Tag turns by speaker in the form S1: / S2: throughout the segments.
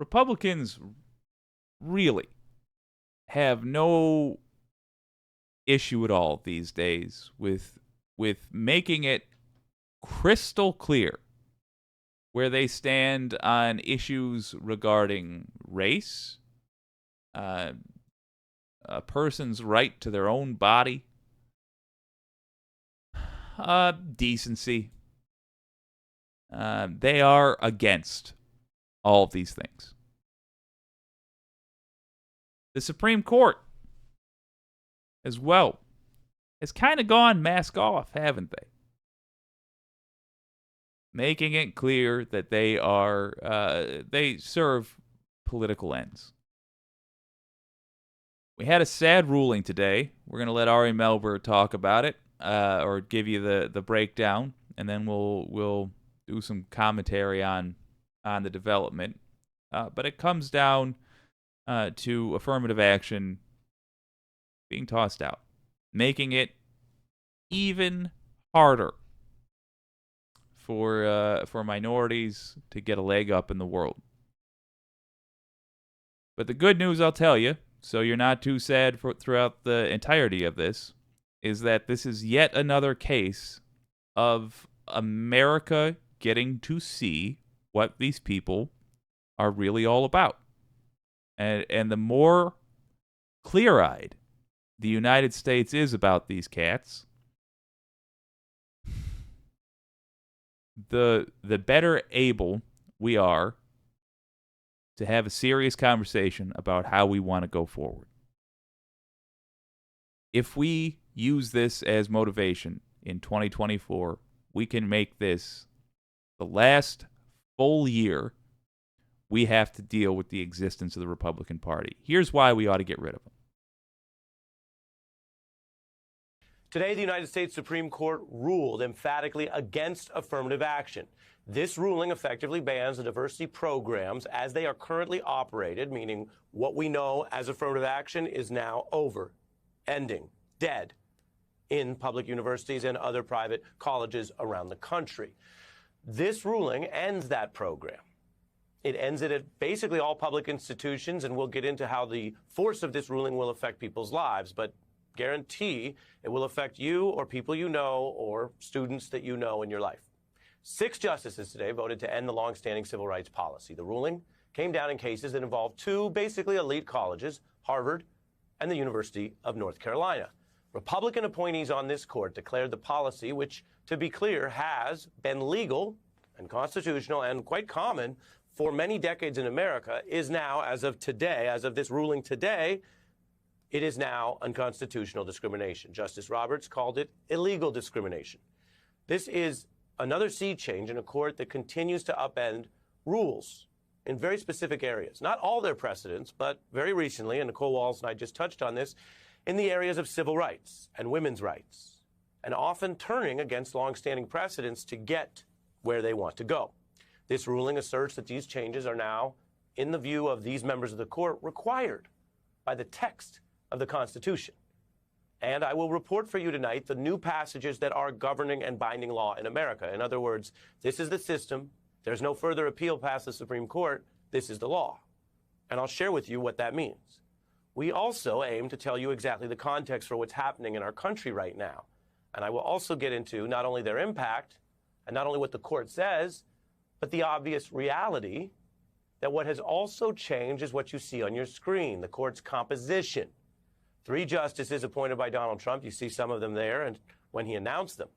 S1: Republicans really have no issue at all these days with making it crystal clear where they stand on issues regarding race, uh, a person's right to their own body, decency. They are against all of these things. The Supreme Court, as well, has kind of gone mask off, haven't they? Making it clear that they serve political ends. We had a sad ruling today. We're going to let Ari Melber talk about it, or give you the breakdown, and then we'll do some commentary on the development. But it comes down to affirmative action being tossed out, making it even harder for minorities to get a leg up in the world. But the good news, I'll tell you, so you're not too sad throughout the entirety of this, is that this is yet another case of America getting to see what these people are really all about. And the more clear-eyed the United States is about these cats, the better able we are to have a serious conversation about how we want to go forward. If we use this as motivation in 2024, we can make this the last full year we have to deal with the existence of the Republican Party. Here's why we ought to get rid of them.
S2: Today, the United States Supreme Court ruled emphatically against affirmative action. This ruling effectively bans the diversity programs as they are currently operated, meaning what we know as affirmative action is now over, ending, dead in public universities and other private colleges around the country. This ruling ends that program. It ends it at basically all public institutions, and we'll get into how the force of this ruling will affect people's lives, but guarantee it will affect you or people you know or students that you know in your life. 6 justices today voted to end the longstanding civil rights policy. The ruling came down in cases that involved 2 basically elite colleges, Harvard and the University of North Carolina. Republican appointees on this court declared the policy, which, to be clear, has been legal and constitutional and quite common for many decades in America, is now, as of today, as of this ruling today, it is now unconstitutional discrimination. Justice Roberts called it illegal discrimination. This is another sea change in a court that continues to upend rules in very specific areas. Not all their precedents, but very recently, and Nicole Walls and I just touched on this, in the areas of civil rights and women's rights, and often turning against longstanding precedents to get where they want to go. This ruling asserts that these changes are now, in the view of these members of the court, required by the text of the Constitution. And I will report for you tonight the new passages that are governing and binding law in America. In other words, this is the system. There's no further appeal past the Supreme Court. This is the law. And I'll share with you what that means. We also aim to tell you exactly the context for what's happening in our country right now. And I will also get into not only their impact and not only what the court says, but the obvious reality that what has also changed is what you see on your screen, the court's composition. 3 justices appointed by Donald Trump, you see some of them there, and when he announced them.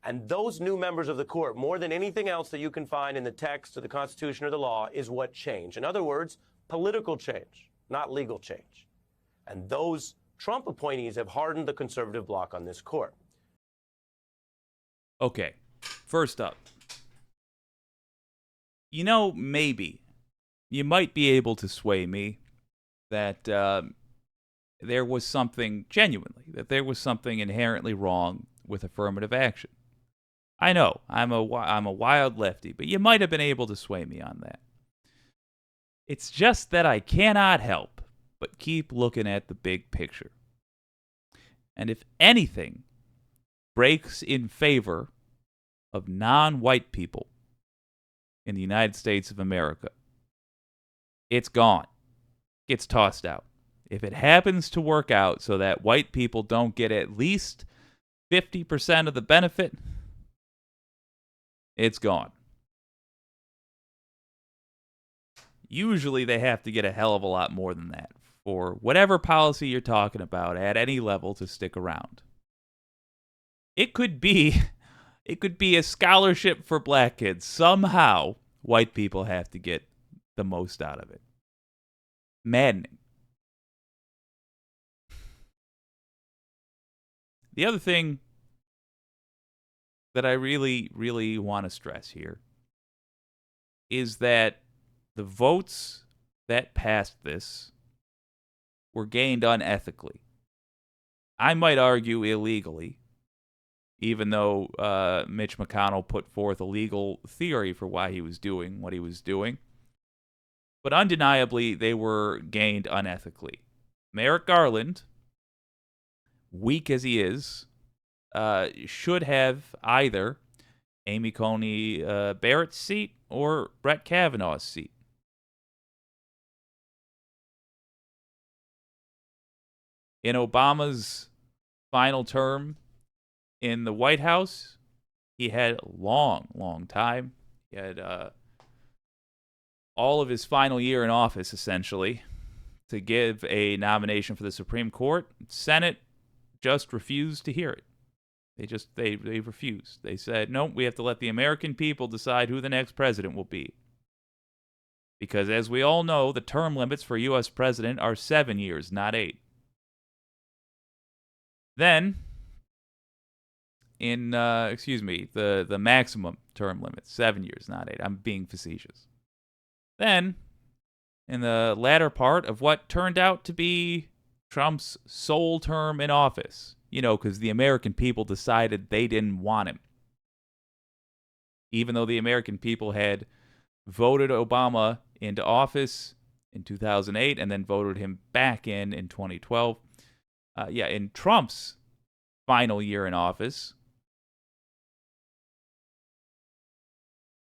S2: And those new members of the court, more than anything else that you can find in the text of the Constitution or the law, is what changed. In other words, political change, not legal change. And those Trump appointees have hardened the conservative bloc on this court.
S1: Okay, first up, maybe you might be able to sway me that there was something inherently wrong with affirmative action. I know I'm a wild lefty, but you might have been able to sway me on that. It's just that I cannot help but keep looking at the big picture. And if anything breaks in favor of non-white people in the United States of America, it's gone. Gets tossed out. If it happens to work out so that white people don't get at least 50% of the benefit, it's gone. Usually they have to get a hell of a lot more than that for whatever policy you're talking about at any level to stick around. It could be a scholarship for black kids. Somehow white people have to get the most out of it. Maddening. The other thing that I really, really want to stress here is that the votes that passed this were gained unethically. I might argue illegally, even though Mitch McConnell put forth a legal theory for why he was doing what he was doing. But undeniably, they were gained unethically. Merrick Garland, weak as he is, should have either Amy Coney Barrett's seat or Brett Kavanaugh's seat. In Obama's final term in the White House, he had a long, long time. He had all of his final year in office, essentially, to give a nomination for the Supreme Court. Senate just refused to hear it. They refused. They said, no, we have to let the American people decide who the next president will be. Because as we all know, the term limits for U.S. president are 7 years, not 8. Then, the maximum term limit, 7 years, not 8. I'm being facetious. Then, in the latter part of what turned out to be Trump's sole term in office, because the American people decided they didn't want him. Even though the American people had voted Obama into office in 2008 and then voted him back in 2012. In Trump's final year in office,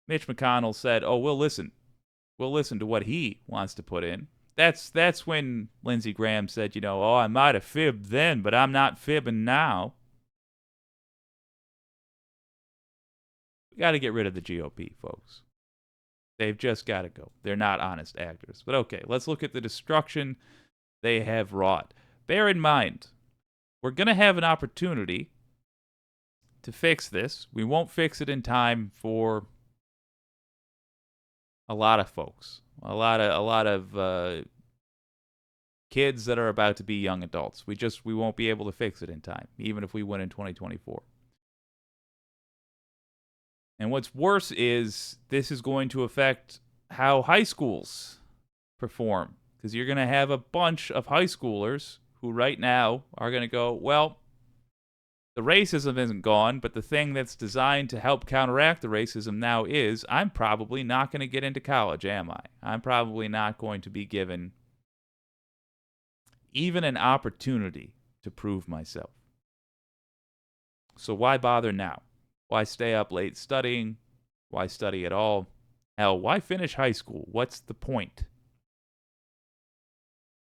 S1: Mitch McConnell said, oh, we'll listen. We'll listen to what he wants to put in. That's when Lindsey Graham said, I might have fibbed then, but I'm not fibbing now. We got to get rid of the GOP, folks. They've just got to go. They're not honest actors. But okay, let's look at the destruction they have wrought. Bear in mind, we're going to have an opportunity to fix this. We won't fix it in time for a lot of folks. A lot of kids that are about to be young adults. We won't be able to fix it in time, even if we win in 2024. And what's worse is this is going to affect how high schools perform, because you're going to have a bunch of high schoolers who right now are going to go, well, the racism isn't gone, but the thing that's designed to help counteract the racism now is I'm probably not going to get into college, am I? I'm probably not going to be given even an opportunity to prove myself. So why bother now? Why stay up late studying? Why study at all? Hell, why finish high school? What's the point?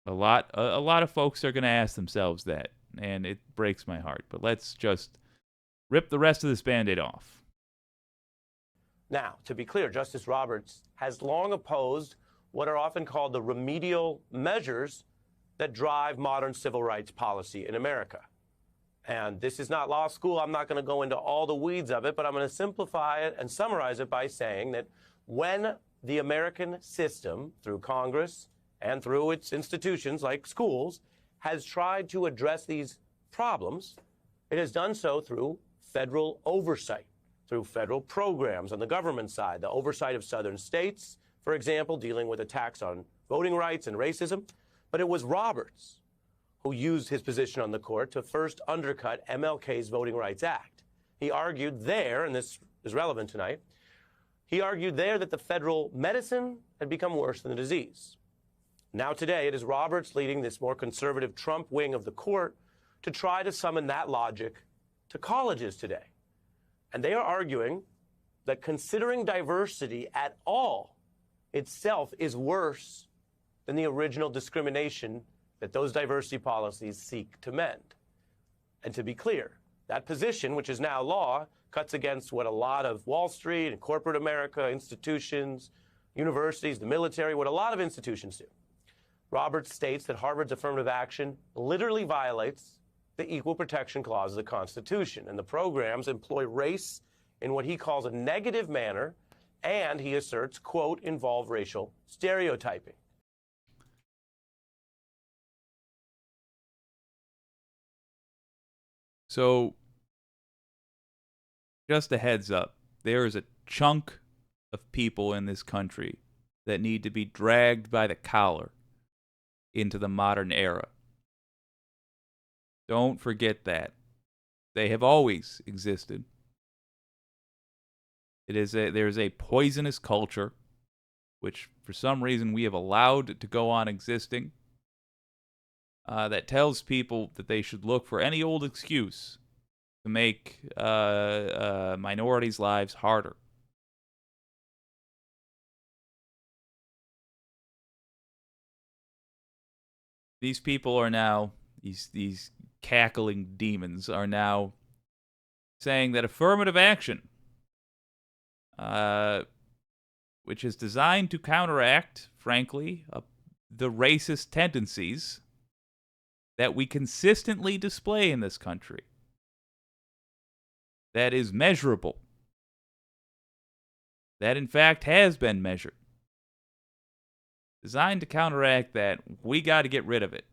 S1: A lot of folks are going to ask themselves that, and it breaks my heart. But let's just rip the rest of this Band-Aid off.
S2: Now, to be clear, Justice Roberts has long opposed what are often called the remedial measures that drive modern civil rights policy in America. And this is not law school. I'm not going to go into all the weeds of it, but I'm going to simplify it and summarize it by saying that when the American system, through Congress and through its institutions like schools, has tried to address these problems, it has done so through federal oversight, through federal programs on the government side, the oversight of southern states, for example, dealing with attacks on voting rights and racism. But it was Roberts who used his position on the court to first undercut MLK's Voting Rights Act. He argued there, and this is relevant tonight, he argued there that the federal medicine had become worse than the disease. Now today, it is Roberts leading this more conservative Trump wing of the court to try to summon that logic to colleges today. And they are arguing that considering diversity at all itself is worse than the original discrimination that those diversity policies seek to mend. And to be clear, that position, which is now law, cuts against what a lot of Wall Street and corporate America, institutions, universities, the military, what a lot of institutions do. Roberts states that Harvard's affirmative action literally violates the Equal Protection Clause of the Constitution, and the programs employ race in what he calls a negative manner, and he asserts, quote, involve racial stereotyping.
S1: So, just a heads up, there is a chunk of people in this country that need to be dragged by the collar into the modern era. Don't forget that. They have always existed. There is a poisonous culture, which for some reason we have allowed to go on existing, that tells people that they should look for any old excuse to make minorities' lives harder. These people are now, these cackling demons are now saying that affirmative action, which is designed to counteract, frankly, the racist tendencies that we consistently display in this country, that is measurable, that in fact has been measured, designed to counteract that, we got to get rid of it.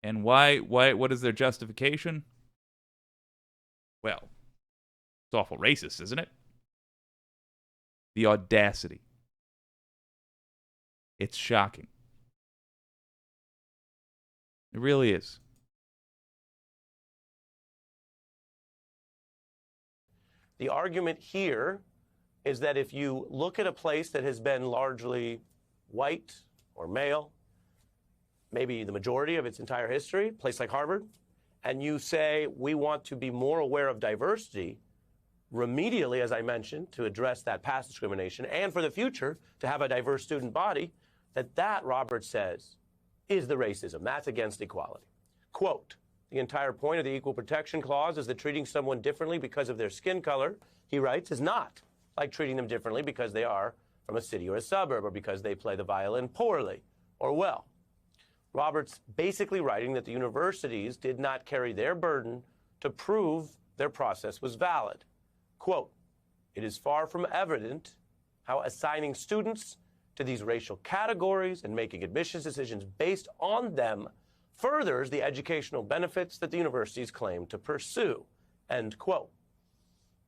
S1: And why? What is their justification? Well, it's awful racist, isn't it? The audacity. It's shocking. It really is.
S2: The argument here is that if you look at a place that has been largely white or male, maybe the majority of its entire history, a place like Harvard, and you say we want to be more aware of diversity, remedially, as I mentioned, to address that past discrimination, and for the future, to have a diverse student body, that, Roberts says, is the racism. That's against equality. Quote, the entire point of the Equal Protection Clause is that treating someone differently because of their skin color, he writes, is not like treating them differently because they are from a city or a suburb, or because they play the violin poorly or well. Roberts basically writing that the universities did not carry their burden to prove their process was valid. Quote, it is far from evident how assigning students to these racial categories and making admissions decisions based on them furthers the educational benefits that the universities claim to pursue, end quote.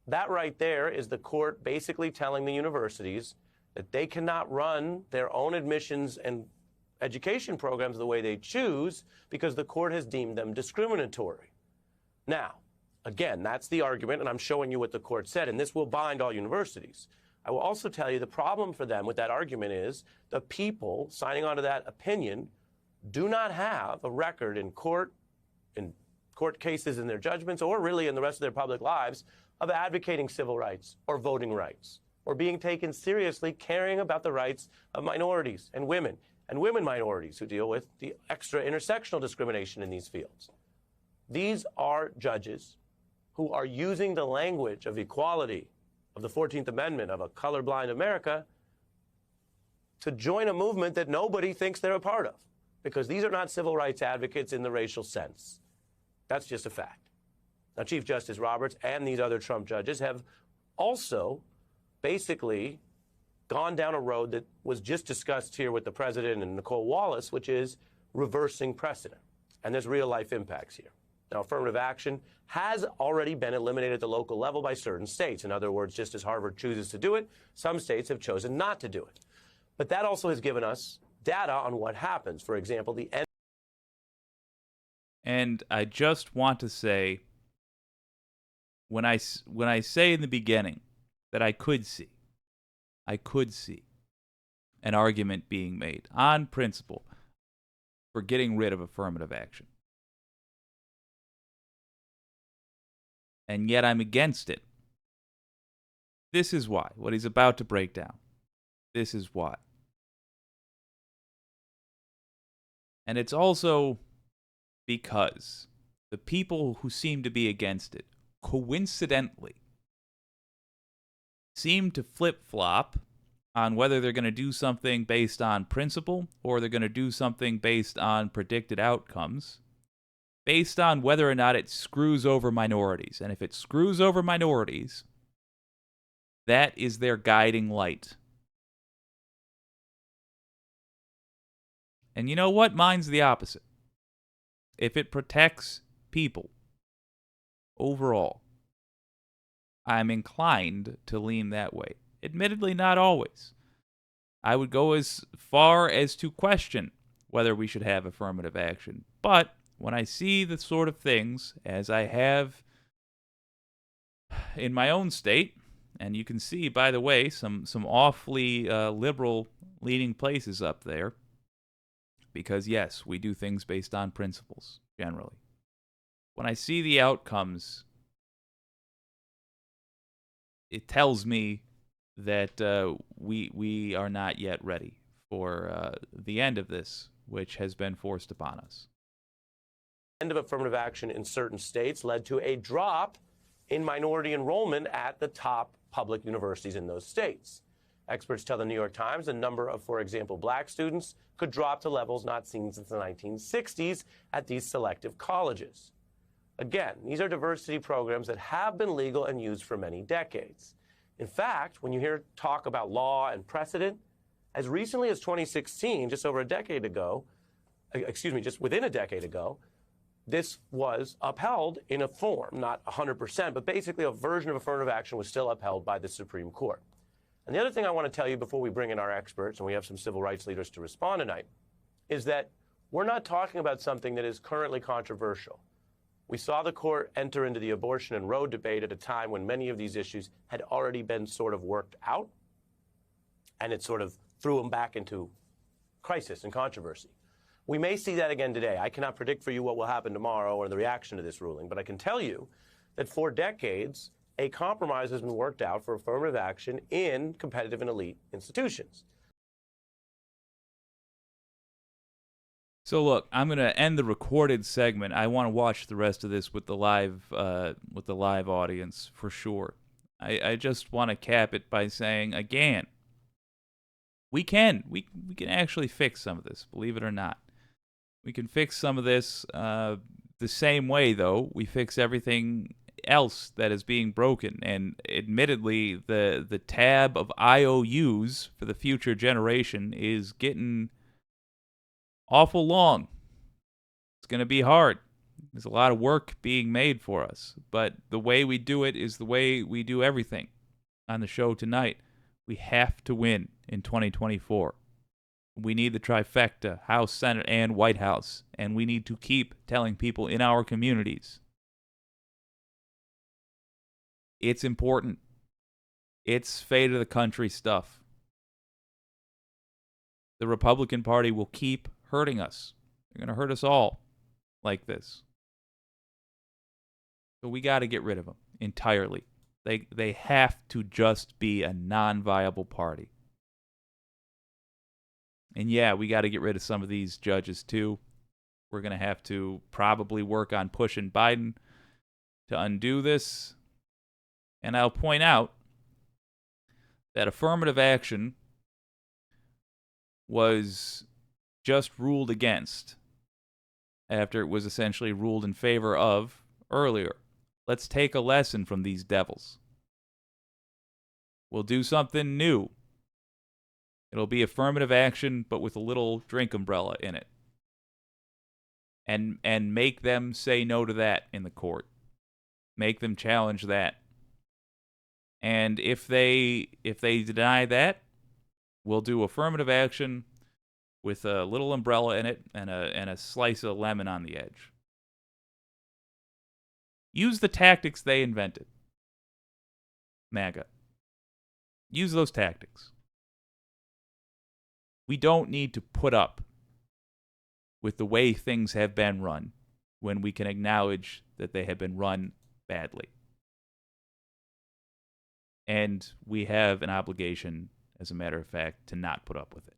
S2: That right there is the court basically telling the universities that they cannot run their own admissions and education programs the way they choose because the court has deemed them discriminatory. Now, again, that's the argument, and I'm showing you what the court said, and this will bind all universities. I will also tell you the problem for them with that argument is the people signing on to that opinion do not have a record in court cases in their judgments, or really in the rest of their public lives, of advocating civil rights or voting rights, or being taken seriously caring about the rights of minorities and women minorities who deal with the extra intersectional discrimination in these fields. These are judges who are using the language of equality, of the 14th Amendment, of a colorblind America, to join a movement that nobody thinks they're a part of, because these are not civil rights advocates in the racial sense. That's just a fact. Now, Chief Justice Roberts and these other Trump judges have also basically gone down a road that was just discussed here with the president and Nicole Wallace, which is reversing precedent. And there's real life impacts here. Now, affirmative action has already been eliminated at the local level by certain states. In other words, just as Harvard chooses to do it, some states have chosen not to do it. But that also has given us data on what happens. For example, the end.
S1: And I just want to say, when I say in the beginning that I could see an argument being made on principle for getting rid of affirmative action, and yet I'm against it. This is why. What he's about to break down. This is why. And it's also because the people who seem to be against it, coincidentally, seem to flip-flop on whether they're going to do something based on principle or they're going to do something based on predicted outcomes, based on whether or not it screws over minorities. And if it screws over minorities, that is their guiding light. And you know what? Mine's the opposite. If it protects people overall, I'm inclined to lean that way. Admittedly, not always. I would go as far as to question whether we should have affirmative action. But when I see the sort of things, as I have in my own state, and you can see, by the way, some awfully liberal leading places up there, because yes, we do things based on principles, generally. When I see the outcomes, it tells me that we are not yet ready for the end of this, which has been forced upon us.
S2: End of affirmative action in certain states led to a drop in minority enrollment at the top public universities in those states. Experts tell the New York Times the number of, for example, black students could drop to levels not seen since the 1960s at these selective colleges. Again, these are diversity programs that have been legal and used for many decades. In fact, when you hear talk about law and precedent, as recently as 2016, just within a decade ago, this was upheld in a form, not 100%, but basically a version of affirmative action was still upheld by the Supreme Court. And the other thing I want to tell you before we bring in our experts, and we have some civil rights leaders to respond tonight, is that we're not talking about something that is currently controversial. We saw the court enter into the abortion and Roe debate at a time when many of these issues had already been sort of worked out, and it sort of threw them back into crisis and controversy. We may see that again today. I cannot predict for you what will happen tomorrow or the reaction to this ruling, but I can tell you that for decades, a compromise has been worked out for affirmative action in competitive and elite institutions.
S1: So look, I'm going to end the recorded segment. I want to watch the rest of this with the live audience for sure. I just want to cap it by saying again, we can actually fix some of this, believe it or not. We can fix some of this the same way, though, we fix everything else that is being broken. And admittedly, the tab of IOUs for the future generation is getting awful long. It's going to be hard. There's a lot of work being made for us. But the way we do it is the way we do everything on the show tonight. We have to win in 2024. We need the trifecta, House, Senate, and White House. And we need to keep telling people in our communities it's important. It's fate of the country stuff. The Republican Party will keep hurting us. They're going to hurt us all like this. So we got to get rid of them entirely. They have to just be a non-viable party. And yeah, we got to get rid of some of these judges too. We're going to have to probably work on pushing Biden to undo this. And I'll point out that affirmative action was just ruled against after it was essentially ruled in favor of earlier. Let's take a lesson from these devils. We'll do something new. It'll be affirmative action, but with a little drink umbrella in it. And make them say no to that in the court. Make them challenge that. And if they deny that, we'll do affirmative action with a little umbrella in it and a slice of lemon on the edge. Use the tactics they invented. MAGA. Use those tactics. We don't need to put up with the way things have been run when we can acknowledge that they have been run badly. And we have an obligation, as a matter of fact, to not put up with it.